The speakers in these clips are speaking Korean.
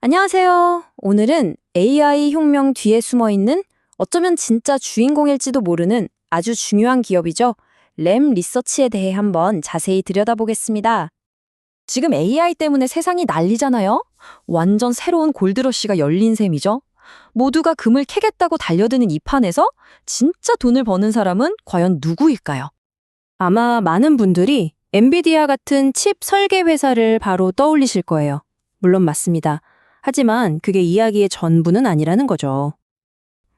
안녕하세요. 오늘은 AI 혁명 뒤에 숨어 있는 어쩌면 진짜 주인공일지도 모르는 아주 중요한 기업이죠. 램 리서치에 대해 한번 자세히 들여다보겠습니다. 지금 AI 때문에 세상이 난리잖아요? 완전 새로운 골드러시가 열린 셈이죠. 모두가 금을 캐겠다고 달려드는 이 판에서 진짜 돈을 버는 사람은 과연 누구일까요? 아마 많은 분들이 엔비디아 같은 칩 설계 회사를 바로 떠올리실 거예요. 물론 맞습니다. 하지만 그게 이야기의 전부는 아니라는 거죠.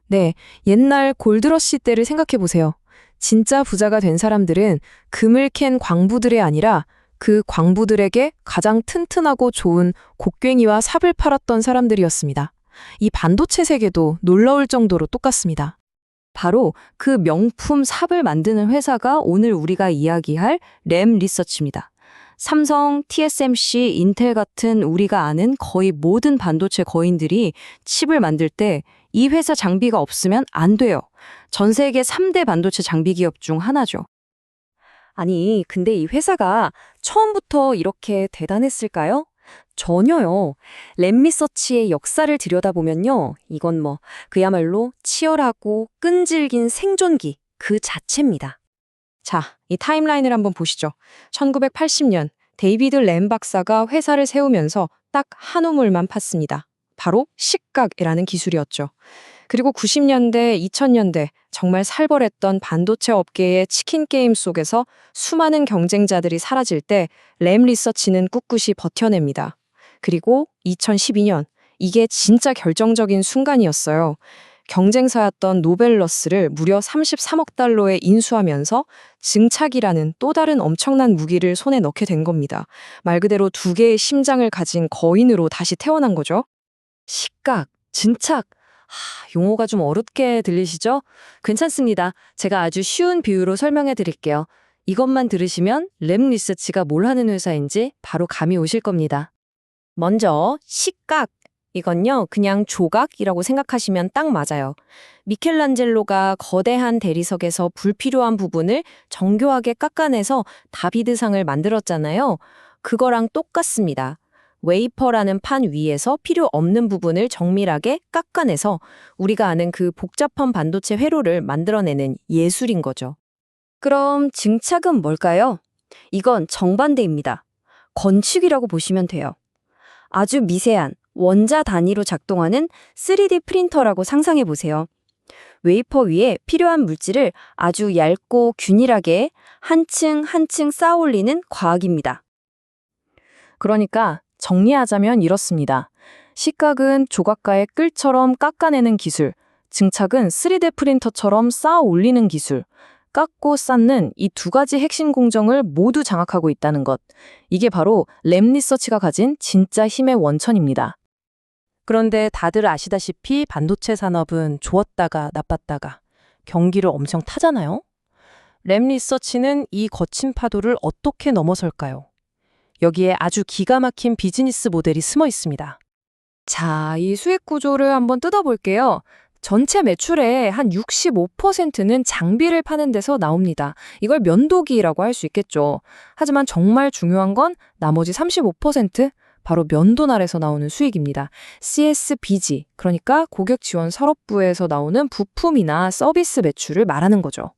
네, 옛날 골드러시 때를 생각해 보세요. 진짜 부자가 된 사람들은 금을 캔 광부들이 아니라 그 광부들에게 가장 튼튼하고 좋은 곡괭이와 삽을 팔았던 사람들이었습니다. 이 반도체 세계도 놀라울 정도로 똑같습니다. 바로 그 명품 삽을 만드는 회사가 오늘 우리가 이야기할 램 리서치입니다. 삼성, TSMC, 인텔 같은 우리가 아는 거의 모든 반도체 거인들이 칩을 만들 때 이 회사 장비가 없으면 안 돼요. 전 세계 3대 반도체 장비 기업 중 하나죠. 아니, 근데 이 회사가 처음부터 이렇게 대단했을까요? 전혀요. 램 리서치의 역사를 들여다보면요. 이건 그야말로 치열하고 끈질긴 생존기 그 자체입니다. 자, 이 타임라인을 한번 보시죠. 1980년 데이비드 램 박사가 회사를 세우면서 딱 한 우물만 팠습니다. 바로 식각이라는 기술이었죠. 그리고 90년대, 2000년대 정말 살벌했던 반도체 업계의 치킨 게임 속에서 수많은 경쟁자들이 사라질 때 램 리서치는 꿋꿋이 버텨냅니다. 그리고 2012년, 이게 진짜 결정적인 순간이었어요. 경쟁사였던 노벨러스를 무려 33억 달러에 인수하면서 증착이라는 또 다른 엄청난 무기를 손에 넣게 된 겁니다. 말 그대로 두 개의 심장을 가진 거인으로 다시 태어난 거죠. 식각, 증착. 용어가 좀 어렵게 들리시죠? 괜찮습니다. 제가 아주 쉬운 비유로 설명해 드릴게요. 이것만 들으시면 램 리서치가 뭘 하는 회사인지 바로 감이 오실 겁니다. 먼저 식각. 이건요, 그냥 조각이라고 생각하시면 딱 맞아요. 미켈란젤로가 거대한 대리석에서 불필요한 부분을 정교하게 깎아내서 다비드상을 만들었잖아요. 그거랑 똑같습니다. 웨이퍼라는 판 위에서 필요 없는 부분을 정밀하게 깎아내서 우리가 아는 그 복잡한 반도체 회로를 만들어내는 예술인 거죠. 그럼 증착은 뭘까요? 이건 정반대입니다. 건축이라고 보시면 돼요. 아주 미세한 원자 단위로 작동하는 3D 프린터라고 상상해 보세요. 웨이퍼 위에 필요한 물질을 아주 얇고 균일하게 한 층 한 층 쌓아 올리는 과학입니다. 그러니까 정리하자면 이렇습니다. 식각은 조각가의 끌처럼 깎아내는 기술, 증착은 3D 프린터처럼 쌓아 올리는 기술, 깎고 쌓는 이 두 가지 핵심 공정을 모두 장악하고 있다는 것. 이게 바로 램 리서치가 가진 진짜 힘의 원천입니다. 그런데 다들 아시다시피 반도체 산업은 좋았다가 나빴다가 경기를 엄청 타잖아요? 램 리서치는 이 거친 파도를 어떻게 넘어설까요? 여기에 아주 기가 막힌 비즈니스 모델이 숨어 있습니다. 자, 이 수익 구조를 한번 뜯어볼게요. 전체 매출의 한 65%는 장비를 파는 데서 나옵니다. 이걸 면도기라고 할 수 있겠죠. 하지만 정말 중요한 건 나머지 35%? 바로 면도날에서 나오는 수익입니다. CSBG, 그러니까 고객 지원 산업부에서 나오는 부품이나 서비스 매출을 말하는 거죠.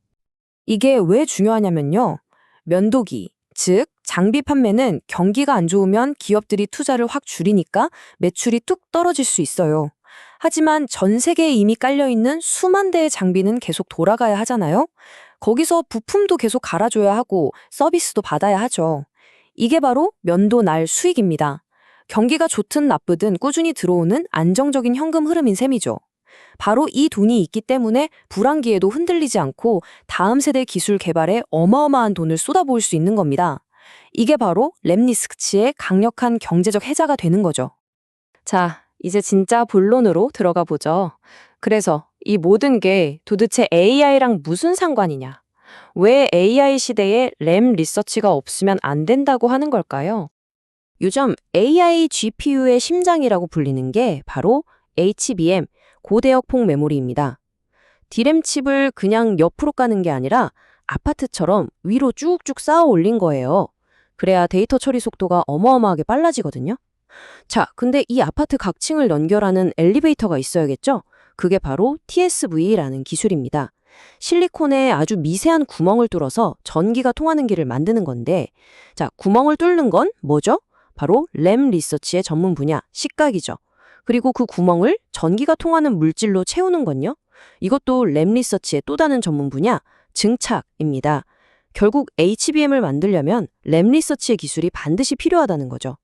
이게 왜 중요하냐면요. 면도기, 즉 장비 판매는 경기가 안 좋으면 기업들이 투자를 확 줄이니까 매출이 뚝 떨어질 수 있어요. 하지만 전 세계에 이미 깔려있는 수만 대의 장비는 계속 돌아가야 하잖아요. 거기서 부품도 계속 갈아줘야 하고 서비스도 받아야 하죠. 이게 바로 면도날 수익입니다. 경기가 좋든 나쁘든 꾸준히 들어오는 안정적인 현금 흐름인 셈이죠. 바로 이 돈이 있기 때문에 불황기에도 흔들리지 않고 다음 세대 기술 개발에 어마어마한 돈을 쏟아부을 수 있는 겁니다. 이게 바로 램 리서치의 강력한 경제적 해자가 되는 거죠. 자, 이제 진짜 본론으로 들어가 보죠. 그래서 이 모든 게 도대체 AI랑 무슨 상관이냐? 왜 AI 시대에 램 리서치가 없으면 안 된다고 하는 걸까요? 요즘 AI GPU의 심장이라고 불리는 게 바로 HBM, 고대역폭 메모리입니다. D램 칩을 그냥 옆으로 까는 게 아니라 아파트처럼 위로 쭉쭉 쌓아 올린 거예요. 그래야 데이터 처리 속도가 어마어마하게 빨라지거든요. 자, 근데 이 아파트 각 층을 연결하는 엘리베이터가 있어야겠죠? 그게 바로 TSV라는 기술입니다. 실리콘에 아주 미세한 구멍을 뚫어서 전기가 통하는 길을 만드는 건데, 자, 구멍을 뚫는 건 뭐죠? 바로 램 리서치의 전문 분야, 식각이죠. 그리고 그 구멍을 전기가 통하는 물질로 채우는 건요? 이것도 램 리서치의 또 다른 전문 분야, 증착입니다. 결국 HBM을 만들려면 램 리서치의 기술이 반드시 필요하다는 거죠.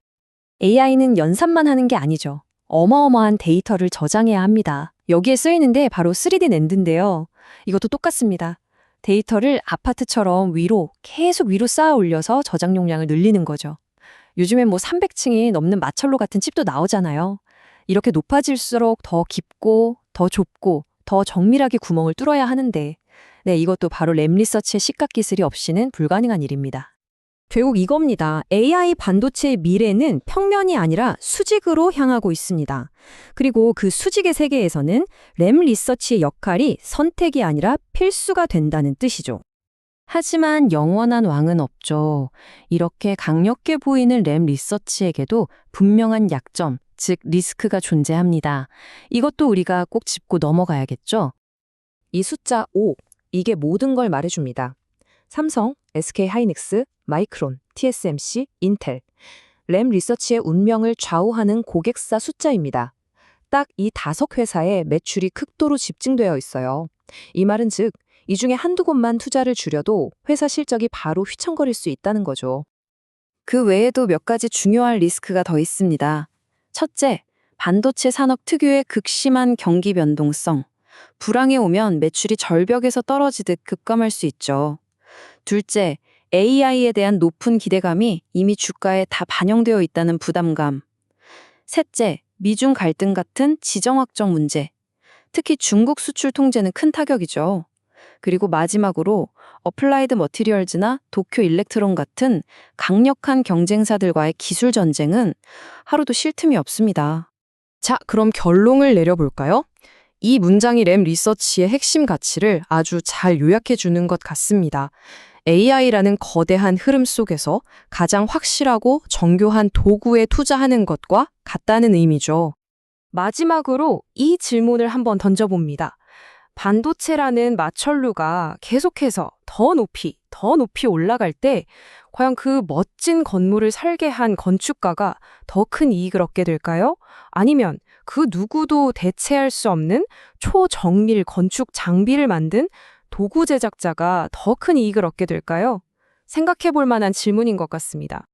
AI는 연산만 하는 게 아니죠. 어마어마한 데이터를 저장해야 합니다. 여기에 쓰이는 게 바로 3D 낸드인데요. 이것도 똑같습니다. 데이터를 아파트처럼 계속 위로 쌓아 올려서 저장 용량을 늘리는 거죠. 요즘엔 300층이 넘는 마철로 같은 칩도 나오잖아요. 이렇게 높아질수록 더 깊고, 더 좁고, 더 정밀하게 구멍을 뚫어야 하는데, 네, 이것도 바로 램 리서치의 식각 기술이 없이는 불가능한 일입니다. 결국 이겁니다. AI 반도체의 미래는 평면이 아니라 수직으로 향하고 있습니다. 그리고 그 수직의 세계에서는 램 리서치의 역할이 선택이 아니라 필수가 된다는 뜻이죠. 하지만 영원한 왕은 없죠. 이렇게 강력해 보이는 램 리서치에게도 분명한 약점, 즉 리스크가 존재합니다. 이것도 우리가 꼭 짚고 넘어가야겠죠? 이 숫자 5, 이게 모든 걸 말해줍니다. 삼성, SK하이닉스, 마이크론, TSMC, 인텔, 램 리서치의 운명을 좌우하는 고객사 숫자입니다. 딱 이 5회사의 매출이 극도로 집중되어 있어요. 이 말은 즉, 이 중에 한두 곳만 투자를 줄여도 회사 실적이 바로 휘청거릴 수 있다는 거죠. 그 외에도 몇 가지 중요한 리스크가 더 있습니다. 첫째, 반도체 산업 특유의 극심한 경기 변동성. 불황이 오면 매출이 절벽에서 떨어지듯 급감할 수 있죠. 둘째, AI에 대한 높은 기대감이 이미 주가에 다 반영되어 있다는 부담감. 셋째, 미중 갈등 같은 지정학적 문제. 특히 중국 수출 통제는 큰 타격이죠. 그리고 마지막으로 어플라이드 머티리얼즈나 도쿄 일렉트론 같은 강력한 경쟁사들과의 기술 전쟁은 하루도 쉴 틈이 없습니다. 자, 그럼 결론을 내려볼까요? 이 문장이 램 리서치의 핵심 가치를 아주 잘 요약해 주는 것 같습니다. AI라는 거대한 흐름 속에서 가장 확실하고 정교한 도구에 투자하는 것과 같다는 의미죠. 마지막으로 이 질문을 한번 던져봅니다. 반도체라는 마철루가 계속해서 더 높이 올라갈 때 과연 그 멋진 건물을 설계한 건축가가 더 큰 이익을 얻게 될까요? 아니면 그 누구도 대체할 수 없는 초정밀 건축 장비를 만든 도구 제작자가 더 큰 이익을 얻게 될까요? 생각해 볼 만한 질문인 것 같습니다.